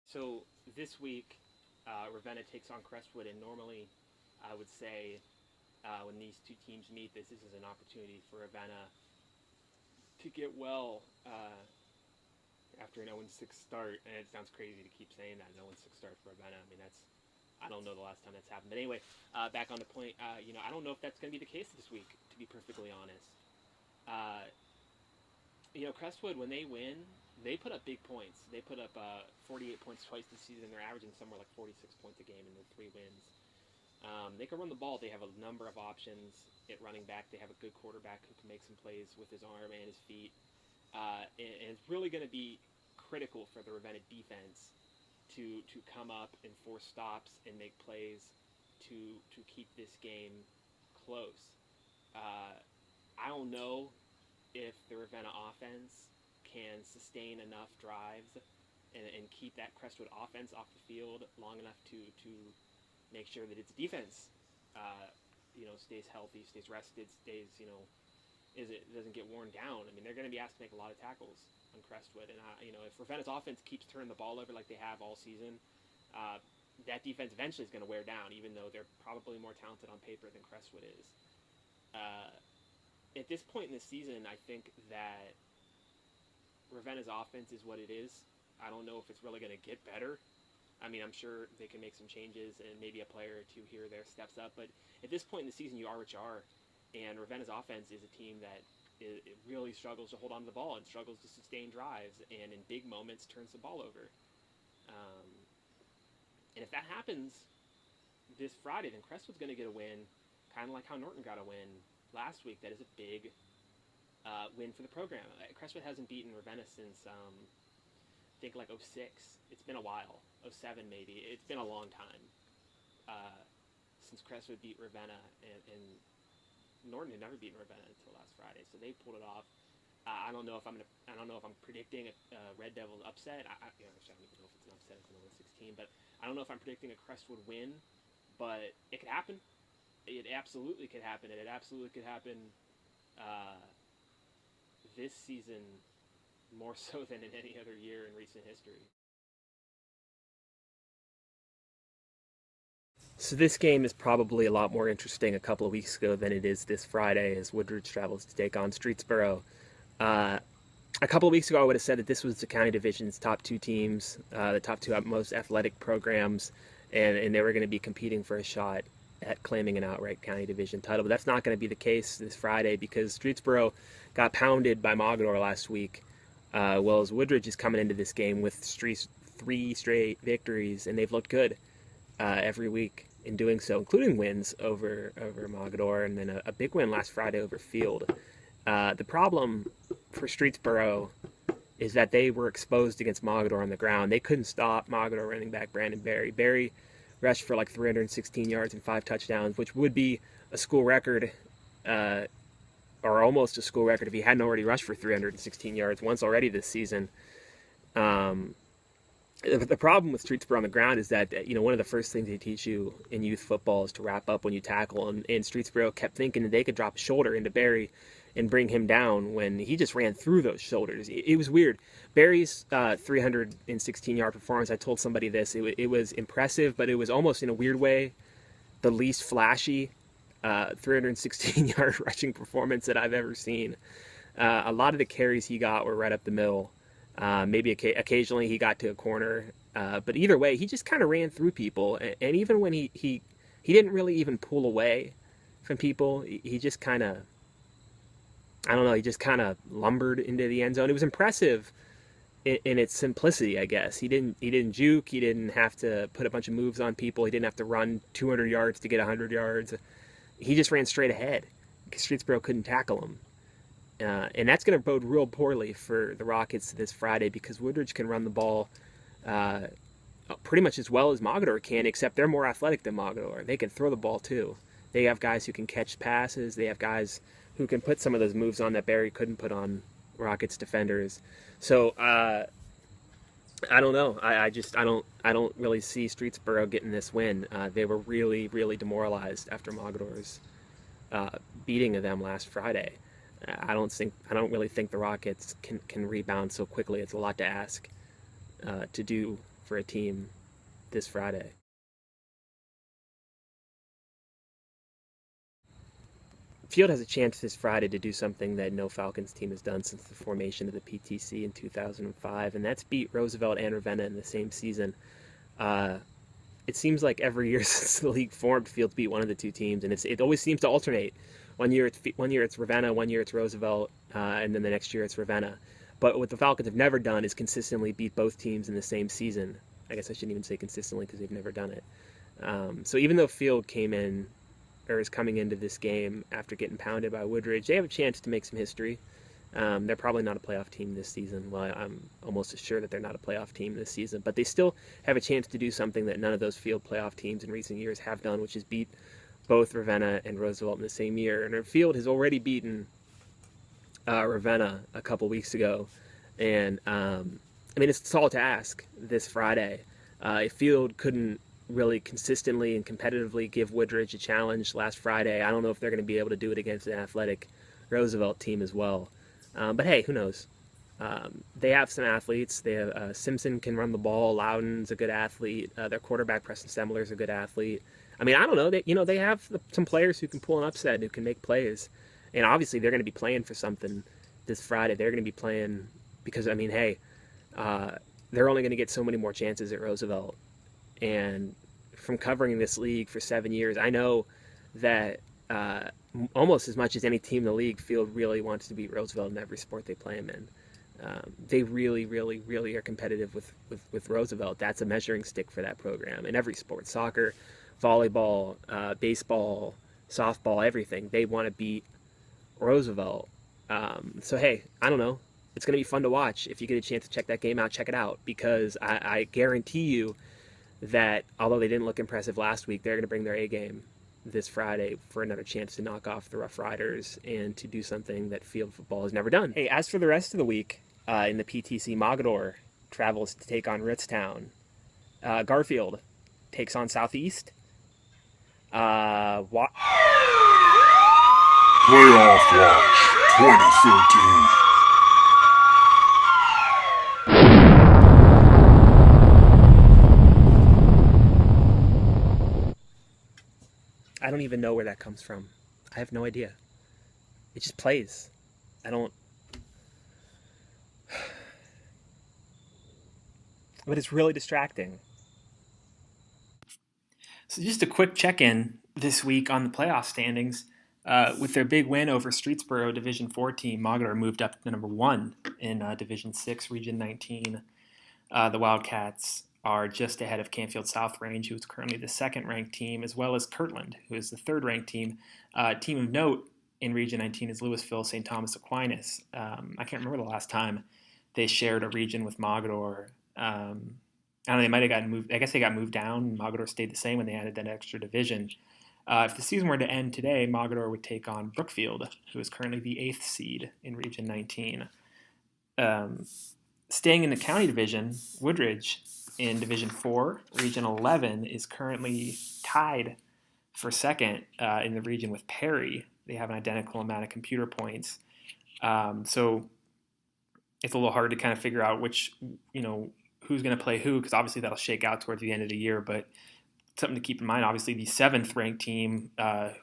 So this week, Ravenna takes on Crestwood, and normally I would say when these two teams meet, this is an opportunity for Ravenna to get well after an 0-6 start. And it sounds crazy to keep saying that, an 0-6 start for Ravenna. I mean, I don't know the last time that's happened. But anyway, back on the point, I don't know if that's going to be the case this week, to be perfectly honest. Uh, Crestwood, when they win, they put up big points. They put up 48 points twice this season. They're averaging somewhere like 46 points a game in their 3 wins. They can run the ball. They have a number of options at running back. They have a good quarterback who can make some plays with his arm and his feet. And it's really going to be critical for the Ravenna defense to come up and force stops and make plays to keep this game close. I don't know if the Ravenna offense can sustain enough drives and keep that Crestwood offense off the field long enough to make sure that its defense, stays healthy, stays rested, stays, it doesn't get worn down. I mean, they're going to be asked to make a lot of tackles on Crestwood, and if Ravenna's offense keeps turning the ball over like they have all season, that defense eventually is going to wear down, even though they're probably more talented on paper than Crestwood is. At this point in the season, I think that Ravenna's offense is what it is. I don't know if it's really going to get better. I mean, I'm sure they can make some changes and maybe a player or two here or there steps up. But at this point in the season, you are what you are. And Ravenna's offense is a team that it really struggles to hold on to the ball and struggles to sustain drives, and in big moments turns the ball over. And if that happens this Friday, then Crestwood's going to get a win, kind of like how Norton got a win last week. That is a big win for the program. Crestwood hasn't beaten Ravenna since, I think, like 06. It's been a while. 07 maybe. It's been a long time since Crestwood beat Ravenna, and Norton had never beaten Ravenna until last Friday, so they pulled it off. I don't know if I'm predicting a Red Devils upset. Actually, I don't even know if it's an upset. It's an 16, but I don't know if I'm predicting a Crestwood win, but it could happen. It absolutely could happen, and it absolutely could happen this season more so than in any other year in recent history. So this game is probably a lot more interesting a couple of weeks ago than it is this Friday as Woodridge travels to take on Streetsboro. A couple of weeks ago, I would have said that this was the county division's top 2 teams, the top 2 most athletic programs, and they were going to be competing for a shot at claiming an outright county division title. But that's not going to be the case this Friday because Streetsboro got pounded by Mogadore last week, well as Woodridge is coming into this game with 3 straight victories, and they've looked good every week in doing so, including wins over Mogadore and then a big win last Friday over Field. The problem for Streetsboro is that they were exposed against Mogadore on the ground. They couldn't stop Mogadore running back Brandon Berry. Berry rushed for like 316 yards and 5 touchdowns, which would be a school record, or almost a school record if he hadn't already rushed for 316 yards once already this season. The problem with Streetsboro on the ground is that, one of the first things they teach you in youth football is to wrap up when you tackle, and Streetsboro kept thinking that they could drop a shoulder into Berry and bring him down when he just ran through those shoulders. It was weird. Berry's 316-yard performance, I told somebody this, it was impressive, but it was almost in a weird way the least flashy 316-yard rushing performance that I've ever seen. A lot of the carries he got were right up the middle. Maybe occasionally he got to a corner, but either way, he just kind of ran through people. And even when he didn't really even pull away from people, he just kind of, he just kind of lumbered into the end zone. It was impressive in its simplicity, I guess. He didn't juke. He didn't have to put a bunch of moves on people. He didn't have to run 200 yards to get 100 yards. He just ran straight ahead because Streetsboro couldn't tackle him. And that's going to bode real poorly for the Rockets this Friday because Woodridge can run the ball pretty much as well as Mogadore can, except they're more athletic than Mogadore. They can throw the ball too. They have guys who can catch passes. They have guys who can put some of those moves on that Berry couldn't put on Rockets defenders. So I don't know. I don't really see Streetsboro getting this win. They were really, really demoralized after Mogadore's beating of them last Friday. I don't really think the Rockets can rebound so quickly. It's a lot to ask to do for a team this Friday. Field has a chance this Friday to do something that no Falcons team has done since the formation of the PTC in 2005, and that's beat Roosevelt and Ravenna in the same season. It seems like every year since the league formed, Field's beat one of the two teams, and it always seems to alternate. One year it's Ravenna, one year it's Roosevelt, and then the next year it's Ravenna. But what the Falcons have never done is consistently beat both teams in the same season. I guess I shouldn't even say consistently because they've never done it. So even though Field is coming into this game after getting pounded by Woodridge, they have a chance to make some history. They're probably not a playoff team this season. Well, I'm almost sure that they're not a playoff team this season, but they still have a chance to do something that none of those Field playoff teams in recent years have done, which is beat both Ravenna and Roosevelt in the same year. And Field has already beaten Ravenna a couple weeks ago, and it's all to ask this Friday. If Field couldn't really consistently and competitively give Woodridge a challenge last Friday, I don't know if they're going to be able to do it against an athletic Roosevelt team as well. But hey, who knows? They have some athletes. They have Simpson can run the ball. Loudon's a good athlete. Their quarterback Preston Stemler's a good athlete. I don't know. They have some players who can pull an upset, who can make plays, and obviously they're going to be playing for something this Friday. They're going to be playing because they're only going to get so many more chances at Roosevelt. And from covering this league for 7 years, I know that almost as much as any team in the league, Field really wants to beat Roosevelt in every sport they play them in. They really, really, really are competitive with Roosevelt. That's a measuring stick for that program in every sport: soccer, volleyball, baseball, softball, everything. They want to beat Roosevelt. So hey, I don't know. It's going to be fun to watch. If you get a chance to check that game out, check it out, because I guarantee you that although they didn't look impressive last week, they're going to bring their A game this Friday for another chance to knock off the Rough Riders and to do something that Field football has never done. Hey, as for the rest of the week, in the PTC, Mogador travels to take on Ritztown. Garfield takes on Southeast. Playoff Watch 2013. I don't even know where that comes from. I have no idea. It just plays. But it's really distracting. So just a quick check-in this week on the playoff standings. With their big win over Streetsboro Division 4 team, Mogador moved up to number 1 in Division 6, Region 19. The Wildcats are just ahead of Canfield South Range, who is currently the second-ranked team, as well as Kirtland, who is the third-ranked team. Team of note in Region 19 is Louisville St. Thomas Aquinas. I can't remember the last time they shared a region with Mogador. I don't know, they might have gotten moved. I guess they got moved down, and Mogador stayed the same when they added that extra division. If the season were to end today, Mogador would take on Brookfield, who is currently the 8th seed in Region 19. Staying in the county division, Woodridge in Division 4, Region 11, is currently tied for second in the region with Perry. They have an identical amount of computer points. So it's a little hard to kind of figure out who's going to play who, because obviously that'll shake out towards the end of the year. But something to keep in mind, obviously the 7th-ranked team,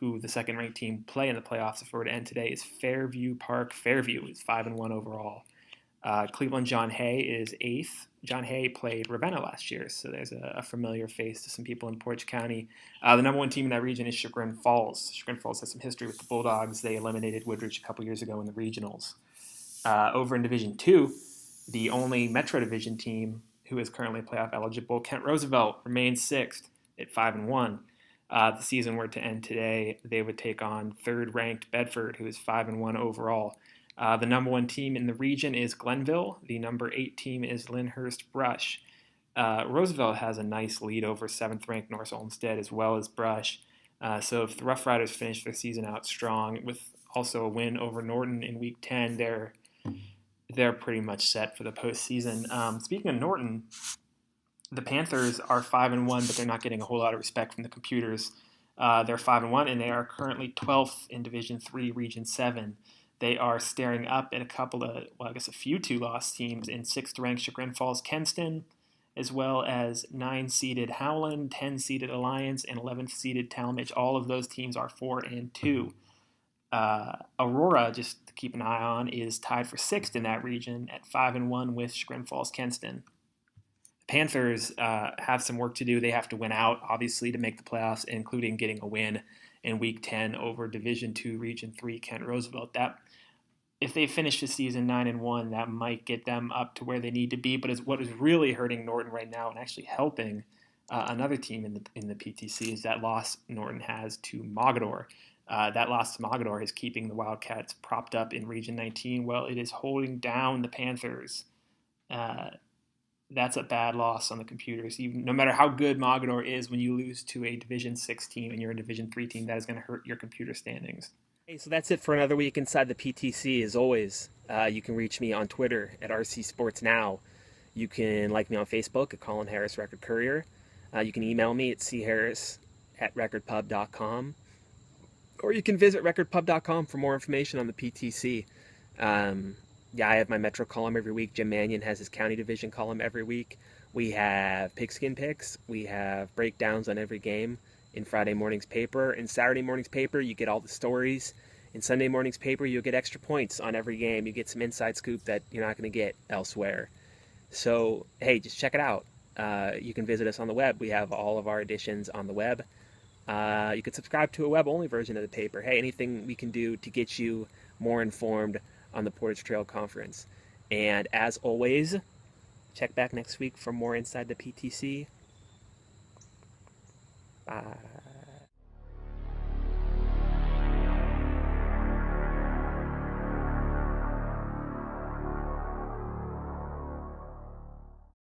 who the second-ranked team play in the playoffs if it were to end today, is Fairview Park. Fairview is 5-1 overall. Cleveland John Hay is 8th. John Hay played Ravenna last year, so there's a familiar face to some people in Portage County. The number 1 team in that region is Chagrin Falls. Chagrin Falls has some history with the Bulldogs. They eliminated Woodridge a couple years ago in the regionals. Over in Division 2, the only Metro Division team who is currently playoff eligible, Kent Roosevelt, remains 6th at 5-1. The season were to end today, they would take on 3rd-ranked Bedford, who is 5-1 overall. The number 1 team in the region is Glenville. The number 8 team is Lyndhurst Brush. Roosevelt has a nice lead over 7th-ranked North Olmsted as well as Brush. So if the Rough Riders finish their season out strong with also a win over Norton in Week 10, they're pretty much set for the postseason. Speaking of Norton, the Panthers are 5-1, but they're not getting a whole lot of respect from the computers. They're 5-1, and they are currently 12th in Division 3, Region 7. They are staring up at a few 2-loss teams in 6th-ranked Chagrin Falls Kenston, as well as 9-seeded Howland, 10-seeded Alliance, and 11th-seeded Talmadge. All of those teams are 4-2. Aurora, just to keep an eye on, is tied for 6th in that region at 5-1 with Scrim Falls Kenston. The Panthers have some work to do. They have to win out, obviously, to make the playoffs, including getting a win in Week 10 over Division II, Region 3 Kent Roosevelt. That, if they finish the season 9-1, that might get them up to where they need to be. But what is really hurting Norton right now, and actually helping another team in the PTC, is that loss Norton has to Mogador. That loss to Mogador is keeping the Wildcats propped up in Region 19. Well, it is holding down the Panthers. That's a bad loss on the computers. Even, no matter how good Mogador is, when you lose to a Division 6 team and you're a Division 3 team, that is going to hurt your computer standings. Hey, so that's it for another week inside the PTC. As always, you can reach me on Twitter at RC Sports Now. You can like me on Facebook at Colin Harris Record-Courier. You can email me at charris@recordpub.com. Or you can visit recordpub.com for more information on the PTC. I have my Metro column every week. Jim Mannion has his County Division column every week. We have Pigskin Picks. We have breakdowns on every game in Friday morning's paper. In Saturday morning's paper, you get all the stories. In Sunday morning's paper, you'll get extra points on every game. You get some inside scoop that you're not going to get elsewhere. So, hey, just check it out. You can visit us on the web. We have all of our editions on the web. You can subscribe to a web-only version of the paper. Hey, anything we can do to get you more informed on the Portage Trail Conference. And as always, check back next week for more Inside the PTC. Bye.